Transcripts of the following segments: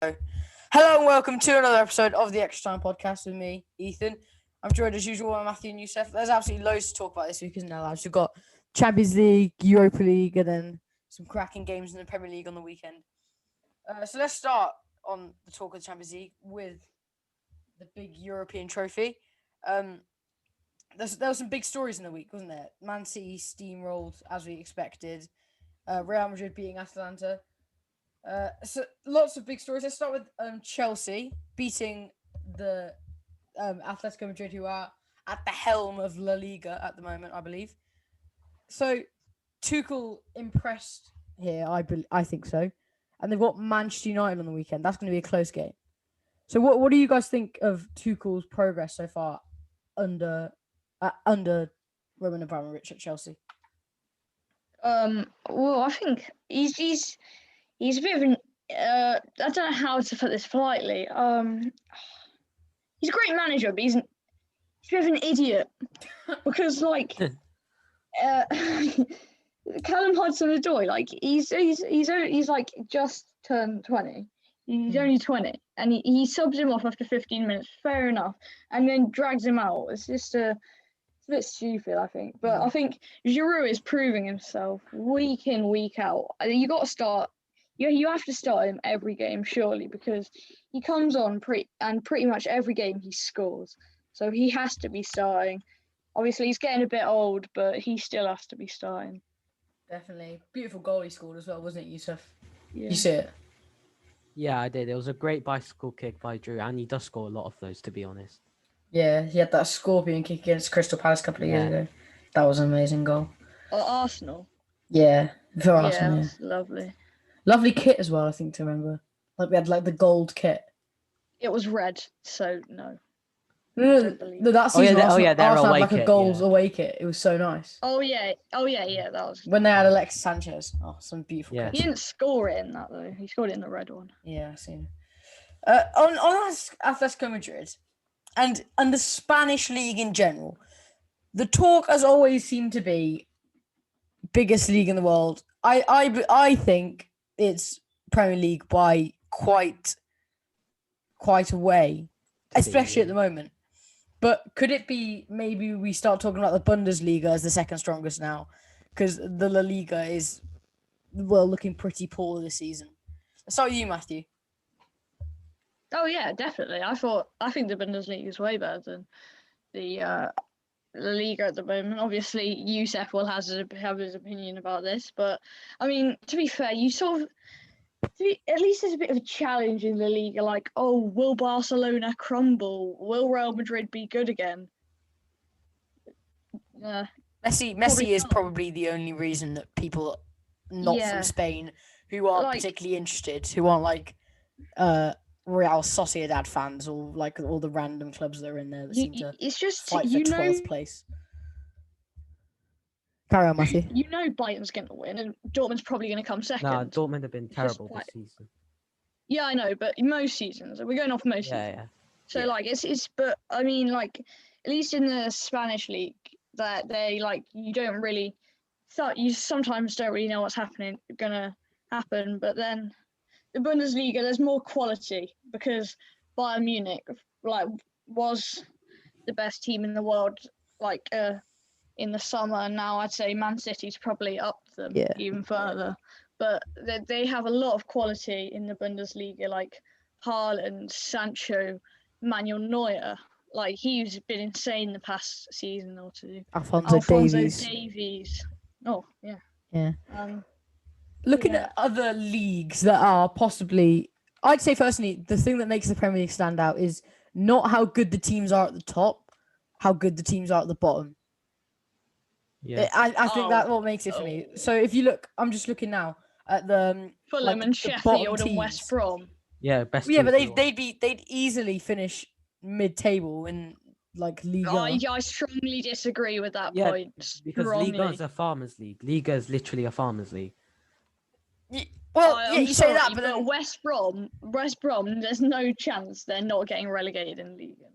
Hello and welcome to another episode of the Extra Time Podcast with me, Ethan. I'm joined as usual by Matthew and Youssef. There's absolutely loads to talk about this week, isn't there, lads? We've got Champions League, Europa League, and then some cracking games in the Premier League on the weekend. So let's start on the talk of the Champions League with the big European trophy. There were some big stories in the week, wasn't there? Man City steamrolled as we expected. Real Madrid beating Atalanta. So lots of big stories. Let's start with Chelsea beating the Atletico Madrid, who are at the helm of La Liga at the moment, I believe. So Tuchel impressed here, I think so. And they've got Manchester United on the weekend. That's going to be a close game. So what do you guys think of Tuchel's progress so far under Roman Abramovich at Chelsea? Well, I think he's a bit of an I don't know how to put this politely. He's a great manager, but he's a bit of an idiot because Callum Hudson-Odoi, he's like just turned 20. He's only 20, and he subs him off after 15 minutes. Fair enough, and then drags him out. It's just it's a bit stupid, I think. But I think Giroud is proving himself week in, week out. You got to start. You have to start him every game, surely, because he comes on pretty much every game he scores. So he has to be starting. Obviously, he's getting a bit old, but he still has to be starting. Definitely. Beautiful goal he scored as well, wasn't it, Youssef? Yeah. You see it? Yeah, I did. It was a great bicycle kick by Drew, and he does score a lot of those, to be honest. Yeah, he had that scorpion kick against Crystal Palace a couple of years ago. That was an amazing goal. Arsenal? Yeah, for Yeah, Arsenal, that's lovely. Lovely kit as well, I think, to remember. Like, we had, the gold kit. It was red, so no. No, that season Arsenal had a gold away kit. It was so nice. Oh yeah, that was... When they had Alexis Sanchez. Oh, some beautiful kit. He didn't score it in that, though. He scored it in the red one. Yeah, I've seen it. On Atletico Madrid and the Spanish league in general, the talk has always seemed to be biggest league in the world. I think it's Premier League by quite a way, especially at the moment. But could it be maybe we start talking about the Bundesliga as the second strongest now? Because the La Liga is, looking pretty poor this season. So you, Matthew. Oh yeah, definitely. I think the Bundesliga is way better than the La Liga at the moment. Obviously, Youssef will have his opinion about this, but I mean, to be fair, at least there's a bit of a challenge in the Liga. Like, will Barcelona crumble? Will Real Madrid be good again? Messi is probably the only reason that people not from Spain who aren't particularly interested, who aren't Real Sociedad fans or all the random clubs that are in there that seem to fight for 12th place. Carry on, Matthew. You know Bayern's going to win, and Dortmund's probably going to come second. No, Dortmund have been terrible this season. Yeah, I know, but most seasons, we're going off most seasons. Yeah. So it's but I mean, at least in the Spanish league, that they you don't really, you sometimes don't really know what's gonna happen. But then the Bundesliga, there's more quality because Bayern Munich was the best team in the world in the summer, and now I'd say Man City's probably up them even further. But they have a lot of quality in the Bundesliga, like Haaland, Sancho, Manuel Neuer. He's been insane the past season or two. Alphonso Davies. Oh, yeah. Yeah. Looking at other leagues that are possibly... I'd say, personally, the thing that makes the Premier League stand out is not how good the teams are at the top, how good the teams are at the bottom. Yeah, I think that's what makes it for me. So if you look, I'm just looking now at the Fulham and Sheffield and West Brom. Yeah, best. Yeah, but they'd easily finish mid-table in Liga. I strongly disagree with that point. Because Liga is a farmers' league. Liga is literally a farmers' league. You say that, but West Brom, there's no chance they're not getting relegated in Liga.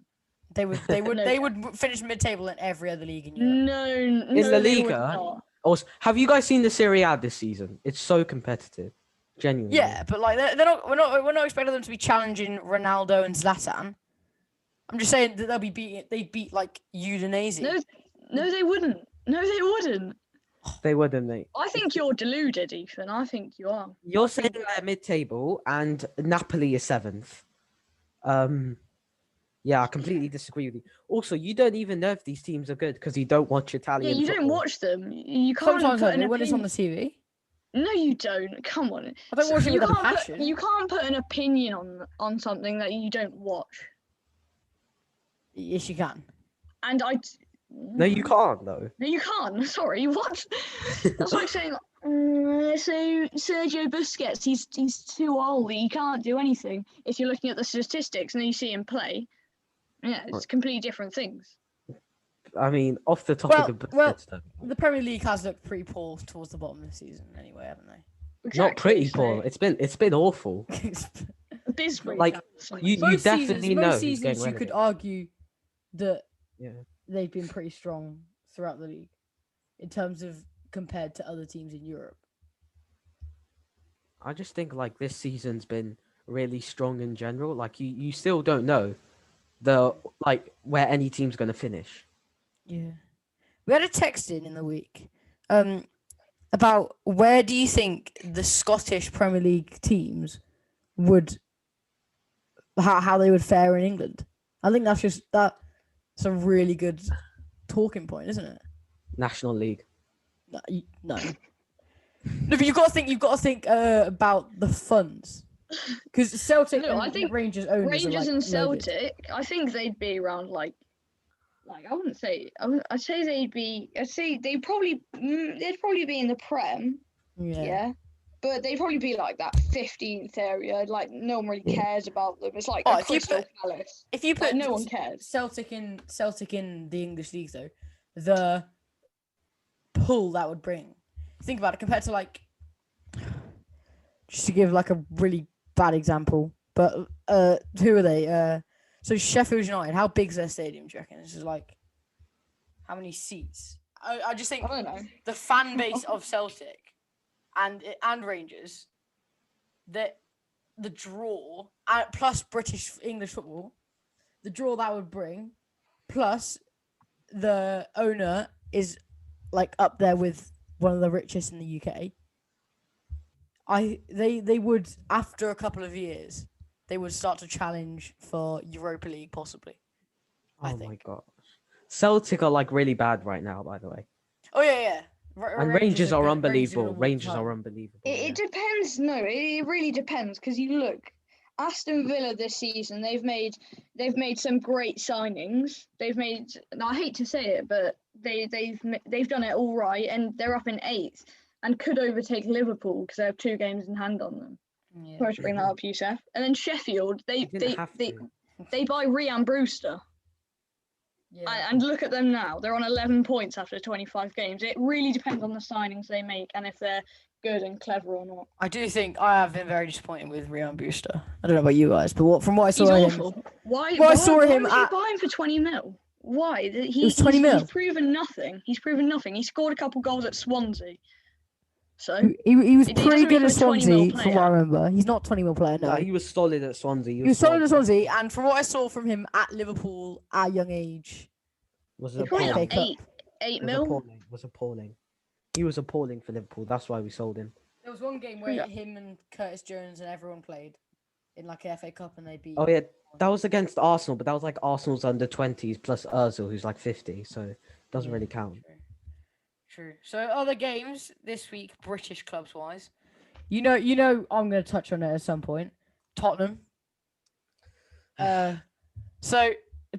They would finish mid-table in every other league in Europe. No, in La Liga. Also, have you guys seen the Serie A this season? It's so competitive. Genuinely. Yeah, but like they're not. We're not expecting them to be challenging Ronaldo and Zlatan. I'm just saying that they'll be beating. They beat like Udinese. No, they wouldn't. No, they wouldn't. They wouldn't, mate. I think you're deluded, Ethan. I think you are. You're saying they're mid-table and Napoli is 7th. Yeah, I completely disagree with you. Also, you don't even know if these teams are good because you don't watch Italian Yeah, you football. don't watch them. You can't Sometimes put I an do when it's on opinion. the TV. No, you don't. Come on. I don't watch it with a passion. You can't put an opinion on something that you don't watch. Yes, you can. And No, you can't, though. No, you can't. Sorry, what? That's like saying, so Sergio Busquets, he's too old. He can't do anything. If you're looking at the statistics and then you see him play, yeah, it's completely different things. I mean, off the topic of Busquets, though. The Premier League has looked pretty poor towards the bottom of the season, anyway, haven't they? Exactly, Not pretty poor. It's been awful. Abysmal. Like, you definitely know most who's seasons getting you could relegated. argue that Yeah. they've been pretty strong throughout the league in terms of compared to other teams in Europe. I just think like this season's been really strong in general. Like you still don't know where any team's gonna finish. Yeah. We had a text in the week about where do you think the Scottish Premier League teams would how they would fare in England. I think that's a really good talking point, isn't it? National League. No. No, but you've got to think about the funds. Because Celtic and Rangers owners Rangers are, and loaded. Celtic, I think they'd be around I wouldn't say. I'd say they'd probably be in the Prem. Yeah. But they'd probably be like that 15th area. Like no one really cares about them. It's like Crystal Palace. If you put no one cares. Celtic in the English league though, the pull that would bring. Think about it compared to just to give a really bad example, but who are they? So Sheffield United, how big's their stadium, do you reckon? This is how many seats? I just think I don't know. The fan base of Celtic and Rangers, the draw plus British English football, the draw that would bring, plus the owner is up there with one of the richest in the UK. They would, after a couple of years, they would start to challenge for Europa League possibly. I think. My god. Celtic are really bad right now, by the way. Oh yeah. And Rangers are unbelievable. Rangers are unbelievable. It depends. No, it really depends because you look, Aston Villa this season. They've made some great signings. I hate to say it, but they've done it all right, and they're up in 8th and could overtake Liverpool because they have 2 games in hand on them. Yeah. Sorry to bring that up, Youssef. And then Sheffield, they buy Rhian Brewster. Yeah. And look at them now. They're on 11 points after 25 games. It really depends on the signings they make and if they're good and clever or not. I do think I have been very disappointed with Rhian Brewster. I don't know about you guys, but from what I saw He's him, awful. Why would you buy him for 20 mil? Why? It was 20 mil. He's proven nothing. He scored a couple goals at Swansea. So he was pretty good at Swansea, from what I remember. He's not 20 mil player, no. He was solid at Swansea. He was solid at Swansea, and from what I saw from him at Liverpool at a young age, was probably like 8 mil. Was appalling. He was appalling for Liverpool. That's why we sold him. There was one game where him and Curtis Jones and everyone played in an FA Cup, and they beat. Oh yeah, that was against Arsenal, but that was Arsenal's under 20s plus Özil, who's 50, so it doesn't really count. True. So other games this week, British clubs wise, you know, I'm going to touch on it at some point. Tottenham. So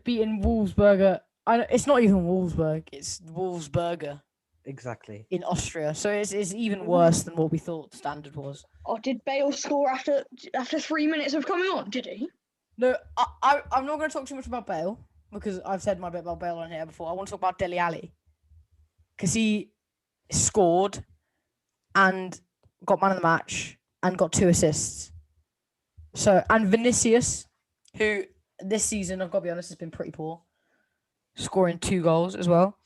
beating Wolfsburger. It's not even Wolfsburg. It's Wolfsburger. Exactly. In Austria, so it's even worse than what we thought standard was. Oh, did Bale score after 3 minutes of coming on? Did he? No, I'm not going to talk too much about Bale because I've said my bit about Bale on here before. I want to talk about Dele Alli. Because he scored and got man of the match and got 2 assists. So, and Vinicius, who this season, I've got to be honest, has been pretty poor, scoring 2 goals as well.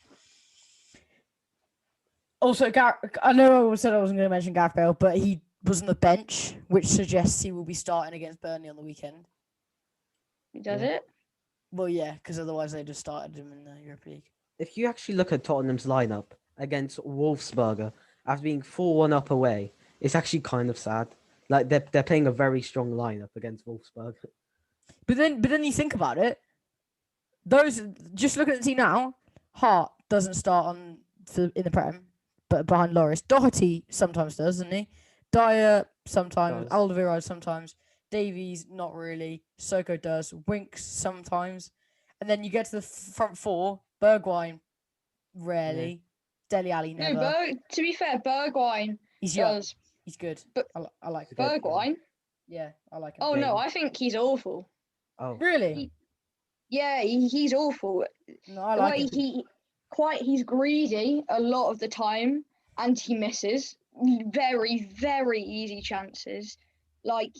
Also, I know I said I wasn't going to mention Gareth Bale, but he was on the bench, which suggests he will be starting against Burnley on the weekend. Does it? Well, yeah, because otherwise they just started him in the Europa League. If you actually look at Tottenham's lineup against Wolfsburger after being 4-1 up away, it's actually kind of sad. Like they're playing a very strong lineup against Wolfsburg. But then you think about it. Those just look at the team now. Hart doesn't start in the Prem, but behind Loris. Doherty sometimes does, doesn't he? Dyer sometimes. Does. Alderweireld sometimes. Davies not really. Soko does. Winks sometimes. And then you get to the front four. Bergwijn rarely. Dele Alli never. No, to be fair, Bergwijn He's young. does. He's good. But I like him. Bergwijn? Yeah, I like him. Oh no, I think he's awful. Oh, Really? Yeah, he's awful. No, I like him. He's greedy a lot of the time, and he misses very, very easy chances. Like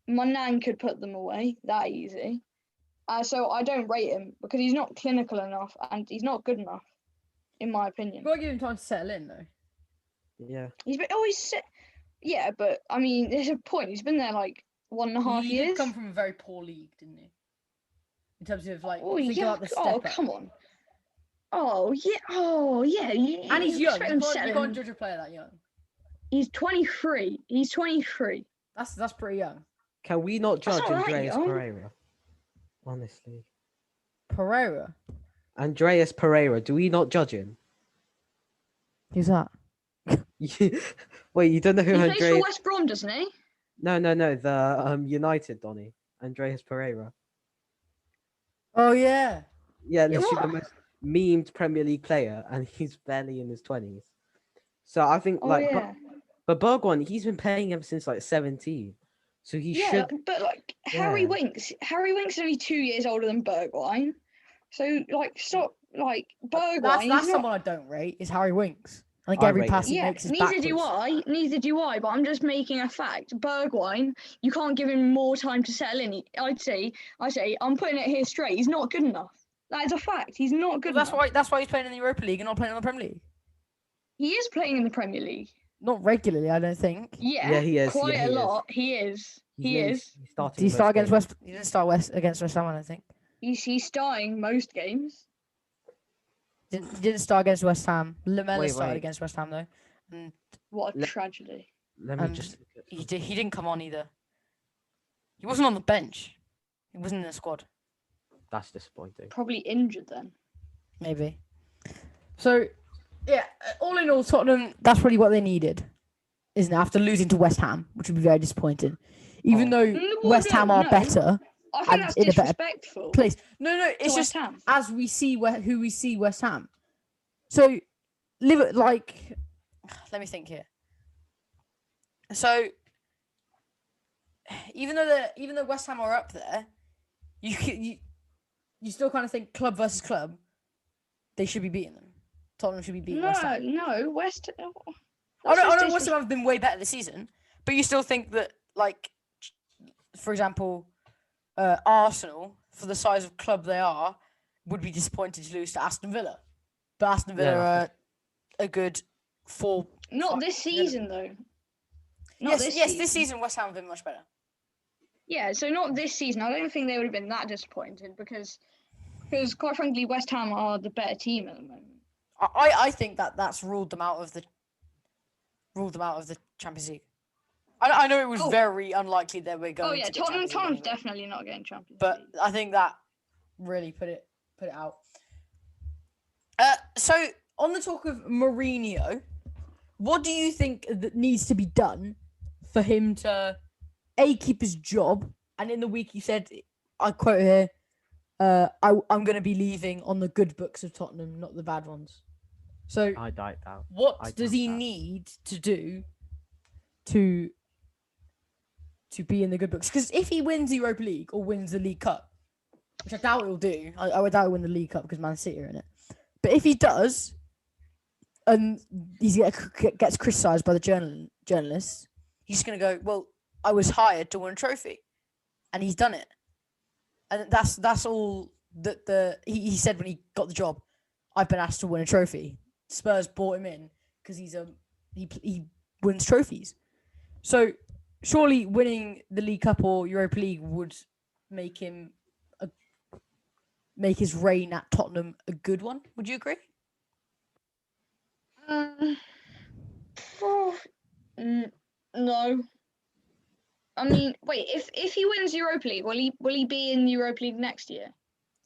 my nan could put them away that easy. So I don't rate him because he's not clinical enough and he's not good enough, in my opinion. You've got to give him time to settle in, though. yeah. Yeah, but I mean, there's a point. He's been there like 1.5 He years. did come from a very poor league, didn't he? In terms of like, Oh think yeah. about the step Oh up. come on. Oh yeah. Oh yeah. And he's young. expect You him to can't, settle you can't in. judge a player that young. He's 23. He's 23. That's pretty young. Can we not That's judge not that Andreas young. Pereira? Honestly. Pereira. Andreas Pereira, do we not judge him? Who's that? Wait, you don't know who He plays for Andreas... West Brom, doesn't he? No, the United, Donny. Andreas Pereira. Oh yeah. Yeah, literally what? the most memed Premier League player, and he's barely in his 20s. So I think, Oh yeah. but Bergwijn, he's been playing ever since like 17. So he should... but like Harry Yeah. Winks is only 2 years older than Bergwijn. So like stop like Bergwijn. That's he's not- someone I don't rate. Is Harry Winks. I think I every rate pass him. he Yeah, makes is neither do backwards. I. Neither do I. But I'm just making a fact. Bergwijn, you can't give him more time to settle in. I say, I'm putting it here straight. He's not good enough. That is a fact. He's not good Well, enough. that's why he's playing in the Europa League and not playing in the Premier League. He is playing in the Premier League. Not regularly, I don't think. Yeah, he is. quite Yeah, a he is. lot. He is. He is. He's starting Did he start most against games. West? He didn't start against West Ham, I don't think. He's starting most games. He didn't start against West Ham. Lamella Wait, started wait. against West Ham though, and What a Le- tragedy. Let me And just... look at he didn't come on either. He wasn't on the bench. He wasn't in the squad. That's disappointing. Probably injured then. Maybe. So, yeah, all in all, Tottenham, that's really what they needed, isn't it? After losing to West Ham, which would be very disappointing. Even though West Ham are better I think and that's in a better disrespectful. place. No, it's to just West Ham. as we see who we see West Ham. So, let me think here. So, even though West Ham are up there, you still kind of think club versus club, they should be beating them. Tottenham should be beating West Ham. No, West. I know West Ham have been way better this season, but you still think that, like, for example, Arsenal, for the size of club they are, would be disappointed to lose to Aston Villa. But Aston Villa are a good 4. Not this season though. This season West Ham have been much better. Yeah, so not this season. I don't think they would have been that disappointed because quite frankly, West Ham are the better team at the moment. I think that's ruled them out of the Champions League. I know it was very unlikely that we're going. Oh yeah, to get Champions League Tottenham's anyway, definitely not getting Champions but League. I think that really put it out. So on the talk of Mourinho, what do you think that needs to be done for him to keep his job? And in the week he said, I quote here, I'm going to be leaving on the good books of Tottenham, not the bad ones. So I doubt that. what does he need to do to be in the good books? Because if he wins the Europa League or wins the League Cup, which I doubt he'll do, I would doubt he'll win the League Cup because Man City are in it. But if he does, and he gets criticised by the journalists, he's going to go, well, I was hired to win a trophy, and he's done it. And that's all that he said when he got the job. I've been asked to win a trophy. Spurs brought him in because he wins trophies. So surely winning the League Cup or Europa League would make him make his reign at Tottenham a good one. Would you agree? No. I mean, wait. If he wins Europa League, will he be in Europa League next year?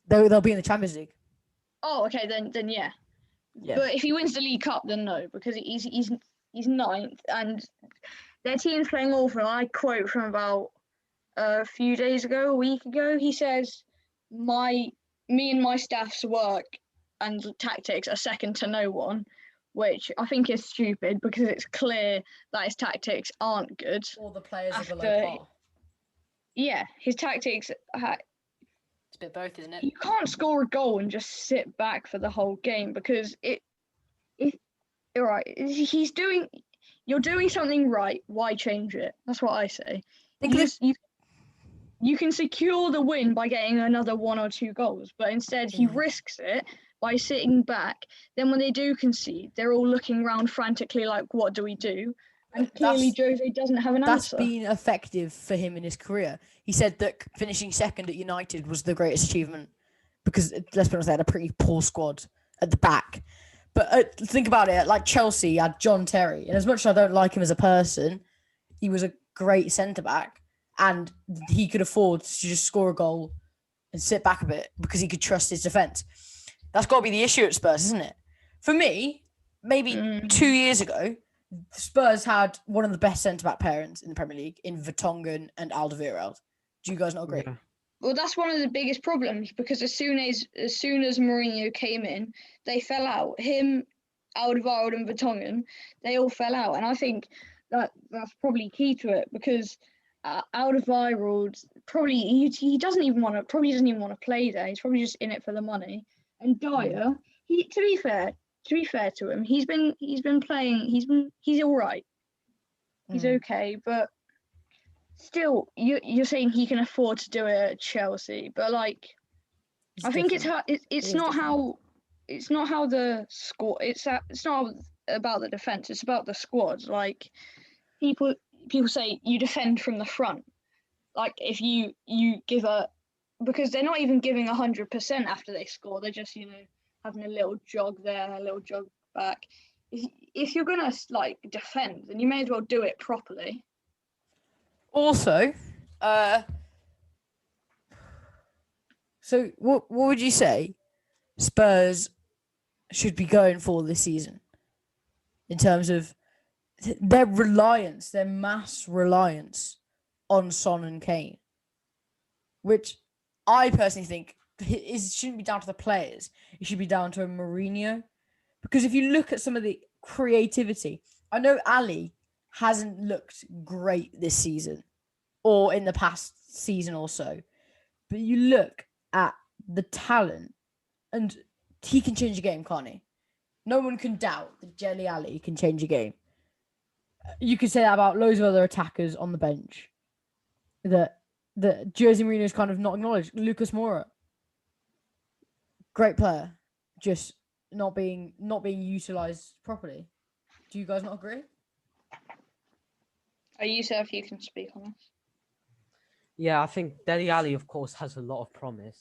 They'll be in the Champions League. Oh, okay. Then yeah. Yeah. But if he wins the League Cup, then no, because he's ninth, and their team's playing awful. I quote from about a week ago. He says, me and my staff's work and tactics are second to no one, which I think is stupid because it's clear that his tactics aren't good. All the players are below par. Yeah, his tactics. It's a bit both, isn't it? You can't score a goal and just sit back for the whole game because you're doing something right. Why change it? That's what I say. You can secure the win by getting another 1 or 2 goals, but instead he risks it by sitting back. Then when they do concede, they're all looking around frantically like, what do we do? And clearly Jose doesn't have an answer. That's been effective for him in his career. He said that finishing second at United was the greatest achievement because, let's be honest, they had a pretty poor squad at the back. But think about it, like Chelsea had John Terry, and as much as I don't like him as a person, he was a great centre-back, and he could afford to just score a goal and sit back a bit because he could trust his defence. That's got to be the issue at Spurs, isn't it? For me, maybe 2 years ago, Spurs had one of the best centre-back pairings in the Premier League in Vertonghen and Alderweireld. Do you guys not agree? Yeah. Well, that's one of the biggest problems because as soon as Mourinho came in, they fell out. Him, Alderweireld and Vertonghen, they all fell out. And I think that's probably key to it because Alderweireld probably he doesn't even want to play there. He's probably just in it for the money. And Dyer, to be fair to him, he's been playing. He's all right. He's okay, but still, you're saying he can afford to do it at Chelsea, but like, I think it's not how the squad. It's not about the defense. It's about the squad. Like people say you defend from the front. Like if you give because they're not even giving 100% after they score. They're just having a little jog there, a little jog back. If you're gonna like defend, then you may as well do it properly. Also, so what would you say Spurs should be going for this season in terms of their mass reliance on Son and Kane, which I personally think shouldn't be down to the players. It should be down to Mourinho, because if you look at some of the creativity, I know Ali hasn't looked great this season or in the past season or so, but you look at the talent and he can change a game, can't he? No one can doubt that Dele Alli can change a game. You could say that about loads of other attackers on the bench that Jose Mourinho's kind of not acknowledged. Lucas Moura, great player, just not being utilised properly. Do you guys not agree? Yusuf, you can speak on this. Yeah, I think Dele Alli, of course, has a lot of promise.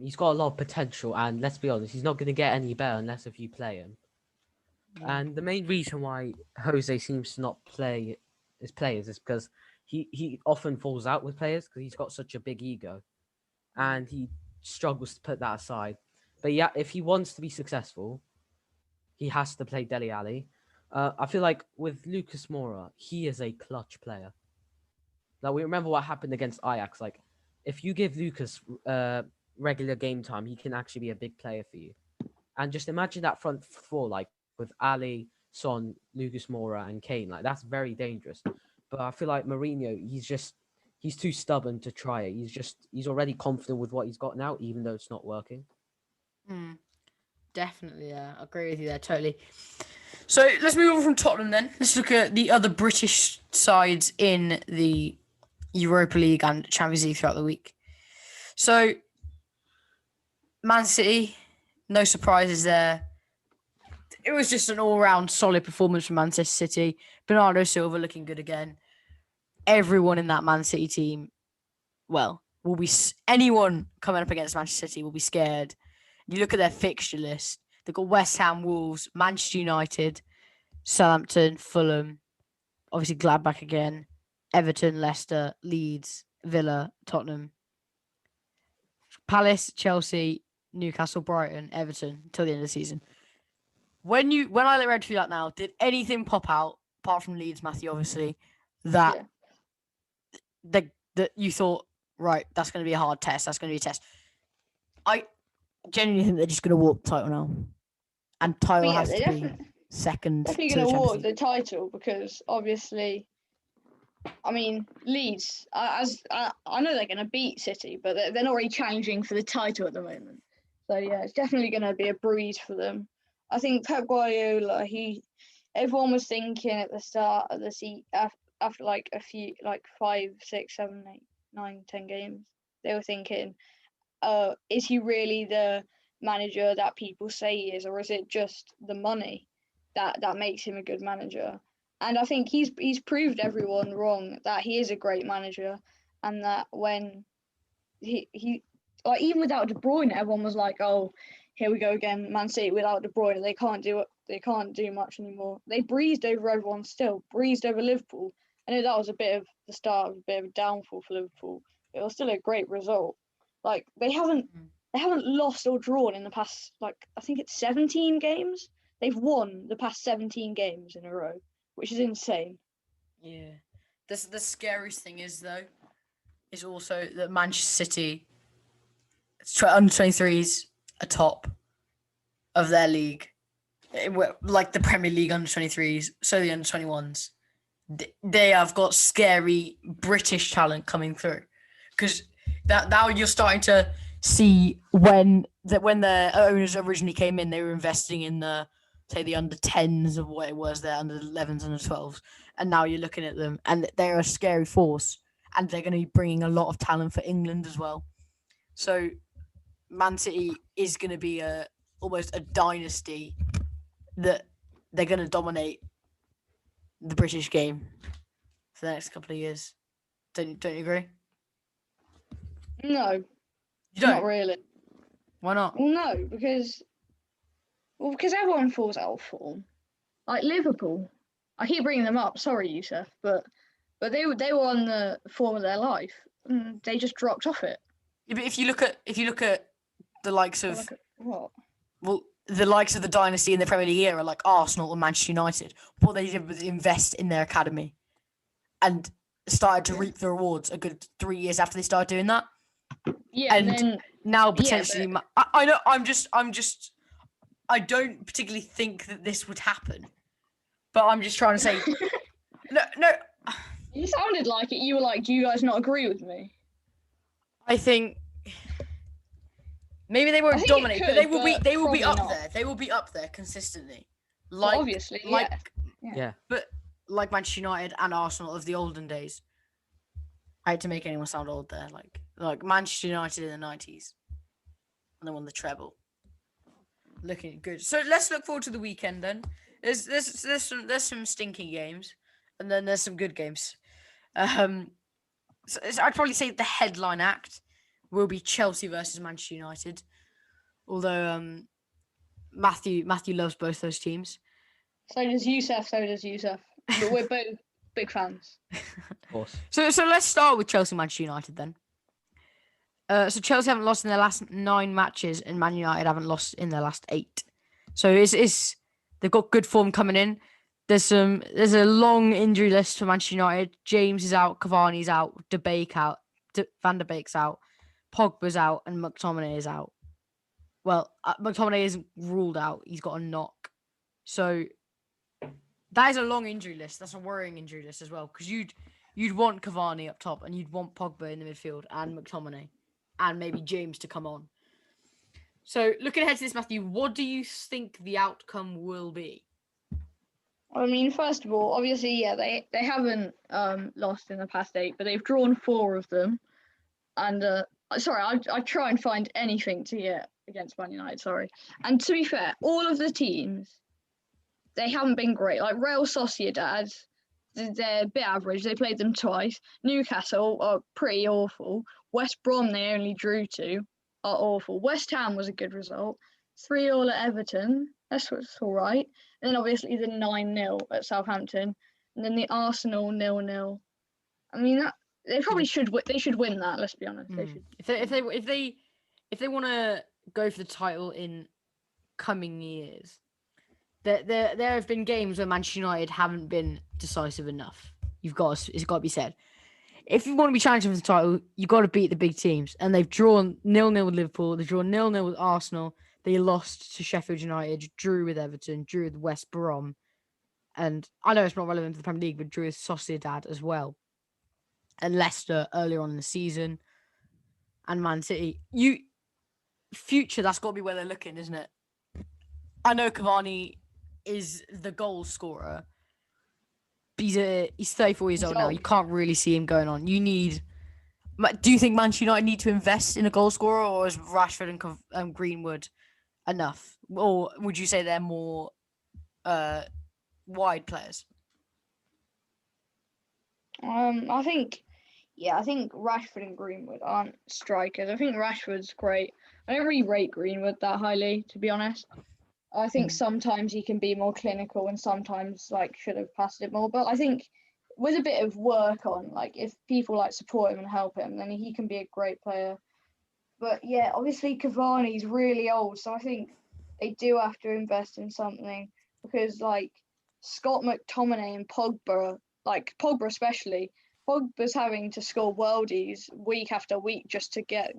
He's got a lot of potential, and let's be honest, he's not going to get any better unless if you play him. And the main reason why Jose seems to not play his players is because he often falls out with players because he's got such a big ego, and he struggles to put that aside. But yeah, if he wants to be successful, he has to play Dele Alli. I feel like with Lucas Moura, he is a clutch player. Like, we remember what happened against Ajax. Like, if you give Lucas regular game time, he can actually be a big player for you. And just imagine that front four, like, with Ali, Son, Lucas Moura, and Kane. Like, that's very dangerous. But I feel like Mourinho, he's too stubborn to try it. He's already confident with what he's got now, even though it's not working. Definitely, yeah. I agree with you there, totally. So let's move on from Tottenham then. Let's look at the other British sides in the Europa League and Champions League throughout the week. So, Man City, no surprises there. it was just an all-round solid performance from Manchester City. Bernardo Silva looking good again. Everyone in that Man City team, well, will be anyone coming up against Manchester City will be scared. You look at their fixture list. They've got West Ham, Wolves, Manchester United, Southampton, Fulham, obviously Gladbach again, Everton, Leicester, Leeds, Villa, Tottenham, Palace, Chelsea, Newcastle, Brighton, Everton till the end of the season. When I read through that now, did anything pop out apart from Leeds, Matthew? Obviously, that you thought, right, that's going to be a hard test. That's going to be a test. I genuinely think they're just going to walk the title now, and title has to be second. Definitely going to walk the title because obviously, I mean, Leeds. I know they're going to beat City, but they're not really challenging for the title at the moment. So yeah, it's definitely going to be a breeze for them. I think Pep Guardiola, everyone was thinking at the start of the season, after like a few, like 5, 6, 7, 8, 9, 10 games, they were thinking, is he really the manager that people say he is, or is it just the money that makes him a good manager? And I think he's proved everyone wrong that he is a great manager, and that when he like even without De Bruyne, everyone was like, oh, here we go again, Man City without De Bruyne, they can't do much anymore. They breezed over everyone, still breezed over Liverpool. I know that was a bit of the start of a bit of a downfall for Liverpool. It was still a great result. Like they haven't lost or drawn in the past, like I think it's 17 games. They've won the past 17 games in a row, which is insane. Yeah. The scariest thing is also that Manchester City under 23s atop of their league, like the Premier League under 23s, so the under 21s. They have got scary British talent coming through, because now you're starting to see when the owners originally came in, they were investing in the under 10s of what it was, their under 11s, under 12s, and now you're looking at them and they're a scary force, and they're going to be bringing a lot of talent for England as well. So Man City is going to be almost a dynasty that they're going to dominate the British game for the next couple of years. Don't you agree? No, you don't? Not really. Why not? Well, no, because everyone falls out of form. Like Liverpool, I keep bringing them up. Sorry, Youssef, but they were on the form of their life. And they just dropped off it. Yeah, but if you look at the likes of what? Well, the likes of the dynasty in the Premier League era, like Arsenal and Manchester United, what they did was invest in their academy, and started to reap the rewards a good 3 years after they started doing that. Yeah, and then now potentially, I know. I don't particularly think that this would happen, but I'm just trying to say, no. You sounded like it. You were like, "Do you guys not agree with me?" I think maybe they won't dominate, but they will be. They will be up there. They will be up there consistently. Like well, obviously, yeah. But like Manchester United and Arsenal of the olden days. I hate to make anyone sound old there. Like Manchester United in the 90s, and they won the treble. Looking good. So let's look forward to the weekend then. There's some stinking games, and then there's some good games. So I'd probably say the headline act will be Chelsea versus Manchester United. Although Matthew loves both those teams. So does Youssef. But we're both big fans. Of course. So let's start with Chelsea Manchester United then. So Chelsea haven't lost in their last 9 matches, and Man United haven't lost in their last 8. So they've got good form coming in. There's a long injury list for Manchester United. James is out, Cavani's out, De Beek out, Van der Beek's out, Pogba's out, and McTominay is out. Well, McTominay isn't ruled out. He's got a knock. So that is a long injury list. That's a worrying injury list as well, because you'd want Cavani up top, and you'd want Pogba in the midfield, and McTominay, and maybe James to come on. So looking ahead to this, Matthew, what do you think the outcome will be? I mean, first of all, obviously, yeah, they haven't lost in the past 8, but they've drawn 4 of them. And I try and find anything to get against Man United. Sorry. And to be fair, all of the teams they haven't been great. Like Real Sociedad, they're a bit average. They played them twice. Newcastle are pretty awful. West Brom they only drew to are awful. West Ham was a good result. 3-3 at Everton. That's what's all right. And then obviously the 9-0 at Southampton, and then the Arsenal 0-0. I mean they probably should. They should win that. Let's be honest. They should. If they want to go for the title in coming years, there have been games where Manchester United haven't been decisive enough. It's got to be said. If you want to be challenging for the title, you've got to beat the big teams. And they've drawn 0-0 with Liverpool. They've drawn 0-0 with Arsenal. They lost to Sheffield United, drew with Everton, drew with West Brom. And I know it's not relevant to the Premier League, but drew with Sociedad as well. And Leicester earlier on in the season. And Man City. Future, that's got to be where they're looking, isn't it? I know Cavani is the goal scorer. He's 34 years old now. You can't really see him going on. Do you think Manchester United need to invest in a goal scorer, or is Rashford and Greenwood enough? Or would you say they're more wide players? I think Rashford and Greenwood aren't strikers. I think Rashford's great. I don't really rate Greenwood that highly, to be honest. I think sometimes he can be more clinical and sometimes should have passed it more. But I think with a bit of work on, if people support him and help him, then he can be a great player. But yeah, obviously Cavani's really old, so I think they do have to invest in something because Scott McTominay and Pogba, Pogba especially, Pogba's having to score worldies week after week just to get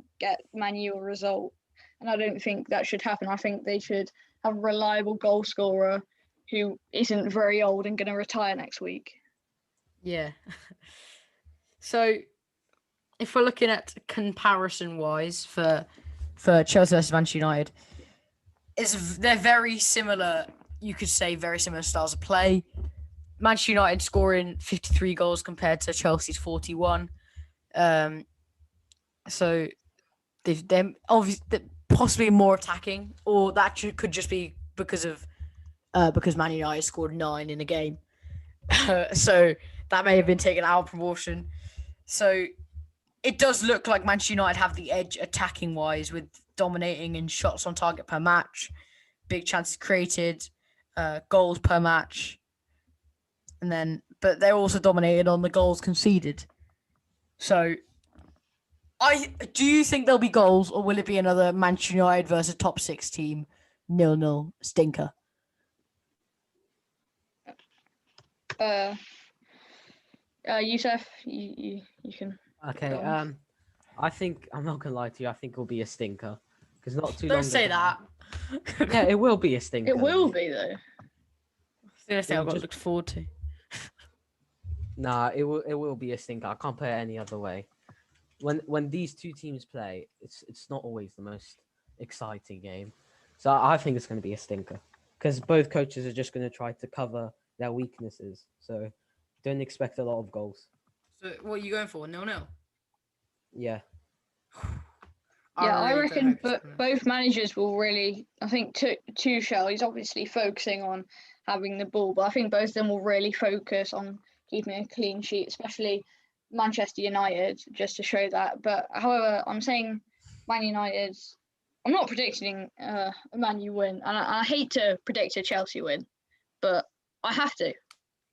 ManU a result. And I don't think that should happen. I think they should have a reliable goal scorer who isn't very old and going to retire next week. Yeah. So, if we're looking at comparison-wise for Chelsea versus Manchester United, they're very similar. You could say very similar styles of play. Manchester United scoring 53 goals compared to Chelsea's 41. So they're obviously possibly more attacking, or that could just be because Man United scored 9 in a game. So that may have been taken out of proportion. So it does look like Manchester United have the edge attacking wise, with dominating in shots on target per match, big chances created, goals per match. But they're also dominated on the goals conceded. So, do you think there'll be goals, or will it be another Manchester United versus top 6 team 0-0 stinker? Youssef, you can. Okay. I think I'm not gonna lie to you. I think it'll be a stinker because not too Don't long. Don't say that. Yeah, it will be a stinker. It will be though. That's the thing I've got to look forward to. Nah, it will be a stinker. I can't put it any other way. When these two teams play, it's not always the most exciting game. So I think it's going to be a stinker because both coaches are just going to try to cover their weaknesses. So don't expect a lot of goals. So what are you going for? 0-0? Yeah. Yeah, I reckon both managers will really. I think Tuchel, he's obviously focusing on having the ball, but I think both of them will really focus on keeping a clean sheet, especially Manchester United, just to show that. But however, I'm saying Man United. I'm not predicting a Man U win, and I hate to predict a Chelsea win, but I have to.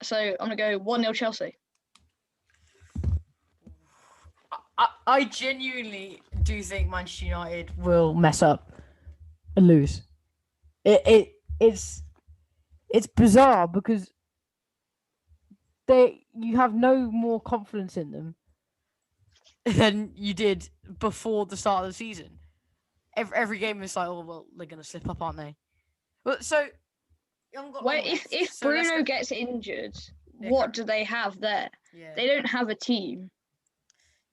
So I'm gonna go 1-0 Chelsea. I genuinely do think Manchester United will mess up and lose. It's bizarre because you have no more confidence in them than you did before the start of the season. Every game is like, oh well, they're gonna slip up, aren't they? Well, so if Bruno gets injured, what do they have there? Yeah. They don't have a team.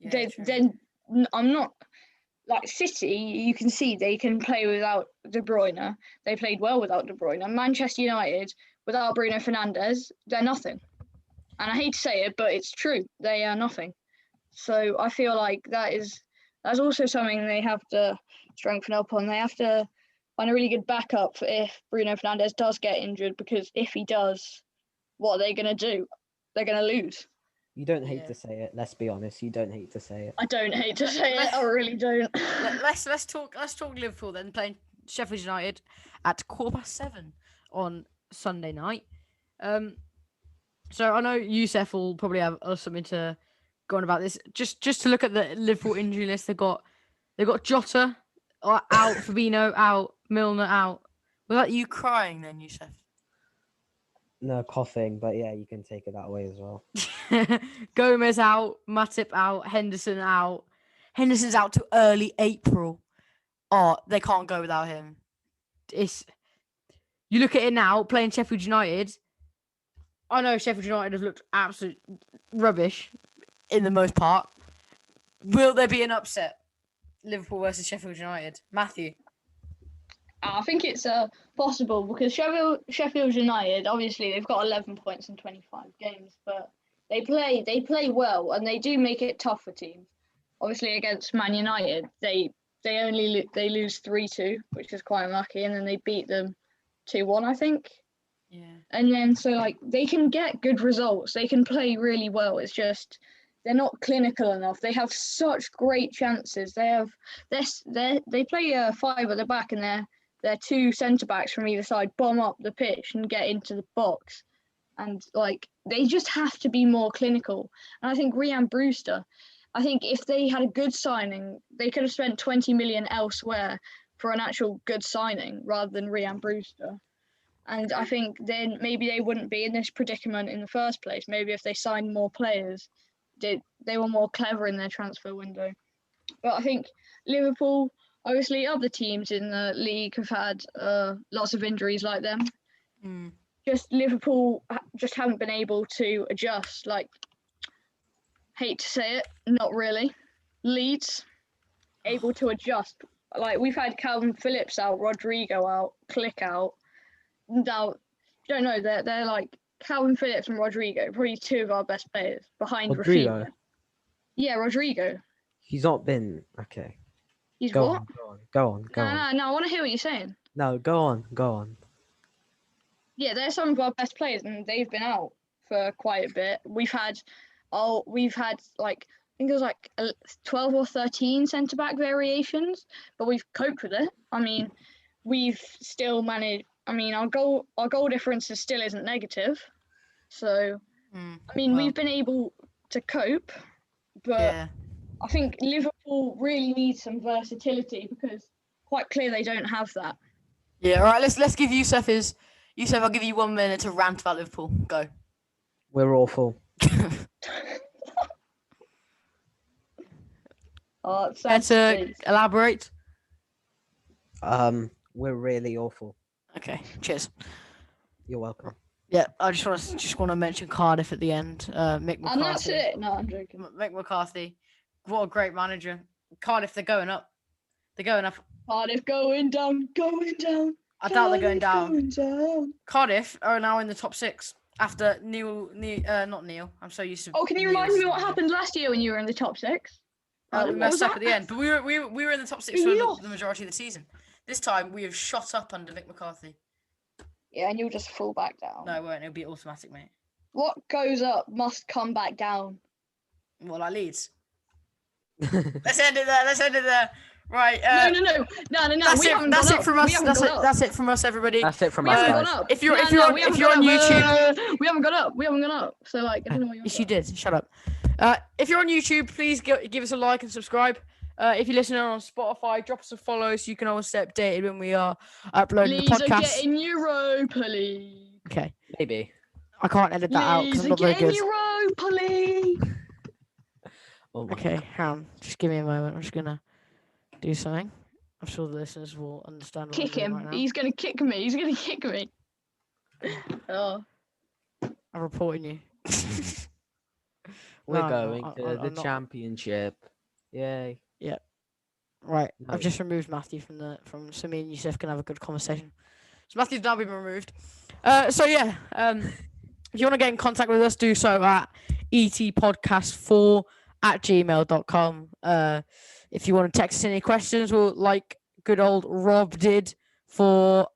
Yeah, I'm not like City. You can see they can play without De Bruyne. They played well without De Bruyne. Manchester United without Bruno Fernandes, they're nothing. And I hate to say it, but it's true. They are nothing. So I feel like that's also something they have to strengthen up on. They have to find a really good backup for if Bruno Fernandes does get injured, because if he does, what are they going to do? They're going to lose. You don't hate to say it. Let's be honest. You don't hate to say it. I don't hate to say it. I really don't. Let's talk Liverpool then, playing Sheffield United at 7:15 on Sunday night. So I know Youssef will probably have something to go on about this. Just to look at the Liverpool injury list, they got Jota out, Fabinho out, Milner out. Was that you crying then, Youssef? No, coughing, but yeah, you can take it that way as well. Gomez out, Matip out, Henderson out. Henderson's out to early April. Oh, they can't go without him. You look at it now, playing Sheffield United. I know Sheffield United have looked absolute rubbish in the most part. Will there be an upset? Liverpool versus Sheffield United. Matthew? I think it's possible, because Sheffield United, obviously they've got 11 points in 25 games, but they play well, and they do make it tough for teams. Obviously against Man United, they lose 3-2, which is quite unlucky, and then they beat them 2-1, I think. Yeah. And then so like they can get good results. They can play really well. It's just they're not clinical enough. They have such great chances. They play 5 at the back, and their 2 centre backs from either side bomb up the pitch and get into the box. And like they just have to be more clinical. And I think Ryan Brewster, I think if they had a good signing, they could have spent 20 million elsewhere for an actual good signing rather than Ryan Brewster. And I think then maybe they wouldn't be in this predicament in the first place. Maybe if they signed more players, they were more clever in their transfer window. But I think Liverpool, obviously other teams in the league have had lots of injuries like them. Just Liverpool just haven't been able to adjust. Like, hate to say it, not really. Leeds, able to adjust. Like, we've had Calvin Phillips out, Rodrigo out, Click out. Now, don't know, they're like Calvin Phillips and Rodrigo, probably 2 of our best players behind Rodrigo. Rafinha. Yeah, Rodrigo. He's not been okay. He's Go what? on. Go on. No, I want to hear what you're saying. No, go on. Yeah, they're some of our best players, and they've been out for quite a bit. We've had like, I think it was like 12 or 13 centre back variations, but we've coped with it. I mean, we've still managed. I mean, our goal difference still isn't negative, so I mean we've been able to cope, but yeah. I think Liverpool really needs some versatility, because quite clear they don't have that. Yeah, all right. Let's give Youssef I'll give you 1 minute to rant about Liverpool. Go. We're awful. And to elaborate. We're really awful. Okay, cheers. You're welcome. Yeah, I just want to mention Cardiff at the end. Mick McCarthy. And that's it. No, I'm joking. Mick McCarthy, what a great manager. Cardiff, they're going up. Cardiff going down. I doubt they're going down. Cardiff are now in the top 6 after not Neil. I'm so used to. Oh, can you remind me what happened last year when you were in the top 6? We messed up at the end, but we were in the top 6 for the majority of the season. This time we have shot up under Mick McCarthy. Yeah, and you'll just fall back down. No, it won't. It'll be automatic, mate. What goes up must come back down. Well, like Leeds. Let's end it there. Right. No. That's it from us. That's it from us, everybody. That's it from us, guys. If you're on YouTube, we haven't gone up. So like, I don't know what you're. Yes, you did. Shut up. If you're on YouTube, please give us a like and subscribe. If you're listening on Spotify, drop us a follow so you can always stay updated when we are uploading the podcast. Leeds are getting Europa League. Okay. Maybe. I can't edit that out because I'm not very good. Europa League. Okay, just give me a moment. I'm just gonna do something. I'm sure the listeners will understand. Kick him. Right, he's gonna kick me. Oh. I'm reporting you. We're going to the championship. Yay. Yep. Right. No. I've just removed Matthew from so me and Youssef can have a good conversation. So Matthew's now been removed. If you want to get in contact with us, do so at etpodcast4@gmail.com. If you want to text us any questions, like good old Rob did for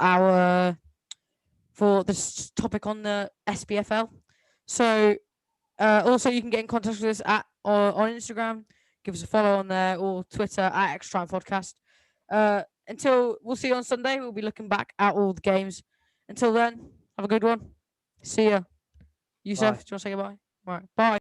this topic on the SPFL. So also you can get in contact with us on Instagram. Give us a follow on there, or Twitter at Extra Time Podcast. Until we'll see you on Sunday, we'll be looking back at all the games. Until then, have a good one. See ya. Yusuf, do you want to say goodbye? All right, bye.